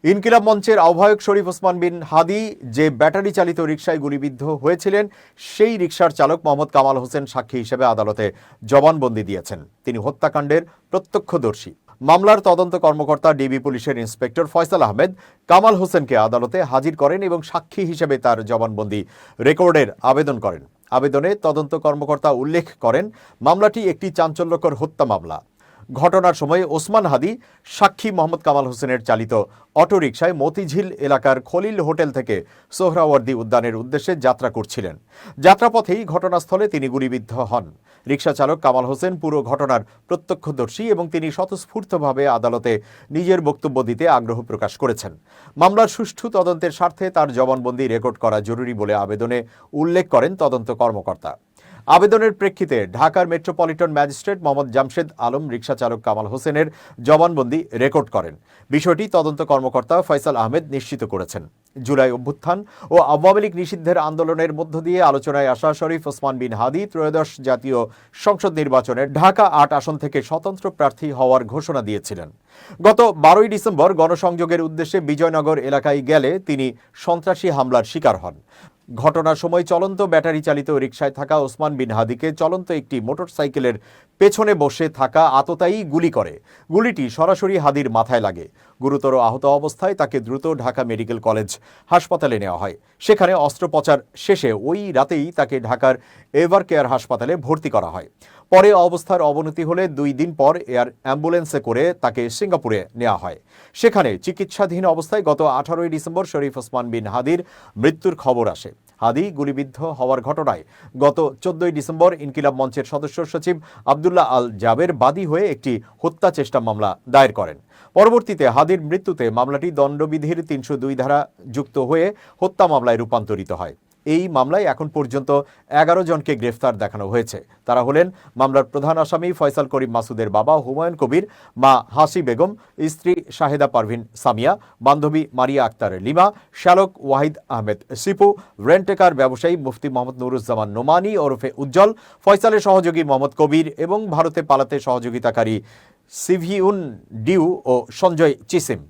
ইনকিলাব মঞ্চের আহ্বায়ক শরীফ ওসমান বিন হাদি যে ব্যাটারি চালিত রিকশায় গুলিবিদ্ধ হয়েছিলেন, সেই রিকশার চালক মোহাম্মদ কামাল হোসেন সাক্ষী হিসেবে আদালতে জবানবন্দি দিয়েছেন। তিনি হত্যাকাণ্ডের প্রত্যক্ষদর্শী। মামলার তদন্ত কর্মকর্তা ডিবি পুলিশের ইন্সপেক্টর ফয়সাল আহমেদ কামাল হোসেনকে আদালতে হাজির করেন এবং সাক্ষী হিসেবে তার জবানবন্দি রেকর্ডের আবেদন করেন। আবেদনে তদন্ত কর্মকর্তা উল্লেখ করেন, মামলাটি একটি চাঞ্চল্যকর হত্যা মামলা। ঘটনার সময় ওসমান হাদি সাক্ষী মোহাম্মদ কামাল হোসেনের চালিত অটোরিকশায় মতিঝিল এলাকার খলিল হোটেল থেকে সোহরাওয়ার্দী উদ্যানের উদ্দেশ্যে যাত্রা করছিলেন। যাত্রাপথেই ঘটনাস্থলে তিনি গুলিবিদ্ধ হন। রিকশা চালক কামাল হোসেন পুরো ঘটনার প্রত্যক্ষদর্শী এবং তিনি স্বতঃস্ফূর্তভাবে আদালতে নিজের বক্তব্য দিতে আগ্রহ প্রকাশ করেছেন। মামলার সুষ্ঠু তদন্তের স্বার্থে তার জবানবন্দি রেকর্ড করা জরুরি বলে আবেদনে উল্লেখ করেন তদন্ত কর্মকর্তা। আবেদনের প্রেক্ষিতে ঢাকার মেট্রোপলিটন ম্যাজিস্ট্রেট মোহাম্মদ জামশেদ আলম রিকশা চালক কামাল হোসেনের জবানবন্দি রেকর্ড করেন। বিষয়টি তদন্ত কর্মকর্তা ফয়সাল আহমেদ নিশ্চিত করেছেন। জুলাই অভ্যুত্থান ও আওয়ামী লীগ নিষিদ্ধের আন্দোলনের মধ্য দিয়ে আলোচনায় আসা শরীফ ওসমান বিন হাদি ত্রয়োদশ জাতীয় সংসদ নির্বাচনের ঢাকা ৮ আসন থেকে স্বতন্ত্র প্রার্থী হওয়ার ঘোষণা দিয়েছিলেন। গত ১২ই ডিসেম্বর গণসংযোগের উদ্দেশ্যে বিজয়নগর এলাকায় গেলে তিনি সন্ত্রাসী হামলার শিকার হন। ঘটনার সময় চলন্ত ব্যাটারি চালিত রিকশায় থাকা ওসমান বিন হাদিকে চলন্ত একটি মোটরসাইকেলের পেছনে বসে থাকা আততায়ী গুলি করে। গুলিটি সরাসরি হাদির মাথায় লাগে। গুরুতর আহত অবস্থায় তাকে দ্রুত ঢাকা মেডিকেল কলেজ হাসপাতালে নেওয়া হয়। সেখানে অস্ত্রোপচার শেষে ওই রাতেই তাকে ঢাকার এভার কেয়ার হাসপাতালে ভর্তি করা হয়। পরে অবস্থার অবনতি হলে ২ দিন পর এয়ার অ্যাম্বুলেন্সে করে তাকে সিঙ্গাপুরে নেওয়া হয়। সেখানে চিকিৎসাধীন অবস্থায় গত ১৮ই ডিসেম্বর শরীফ ওসমান বিন হাদির মৃত্যুর খবর আসে। হাদি গুলিবিদ্ধ হওয়ার ঘটনায় গত ১৪ই ডিসেম্বর ইনকিলাব মঞ্চের সদস্য সচিব আবদুল্লাহ আল জাবের বাদী হয়ে একটি হত্যা চেষ্টা মামলা দায়ের করেন। পরবর্তীতে হাদির মৃত্যুতে মামলাটি দণ্ডবিধির ৩০২ ধারা যুক্ত হয়ে হত্যা মামলায় রূপান্তরিত হয়। এই মামলায় এখন পর্যন্ত ১১ জনকে গ্রেফতার দেখানো হয়েছে। তারা হলেন মামলার প্রধান আসামি ফয়সাল করিম মাসুদের বাবা হুমায়ুন কবির, মা হাসি বেগম, স্ত্রী শাহেদা পারভিন সামিয়া, বান্ধবী মারিয়া আক্তার লিমা, শ্যালক ওয়াহিদ আহমেদ সিপু, রেন্টেকার ব্যবসায়ী মুফতি মোহাম্মদ নুরুজ্জামান নোমানি ওরফে উজ্জ্বল, ফয়সালের সহযোগী মোহাম্মদ কবির এবং ভারতে পালাতে সহযোগিতাকারী সিভিউন ডিউ ও সঞ্জয় চিসিম।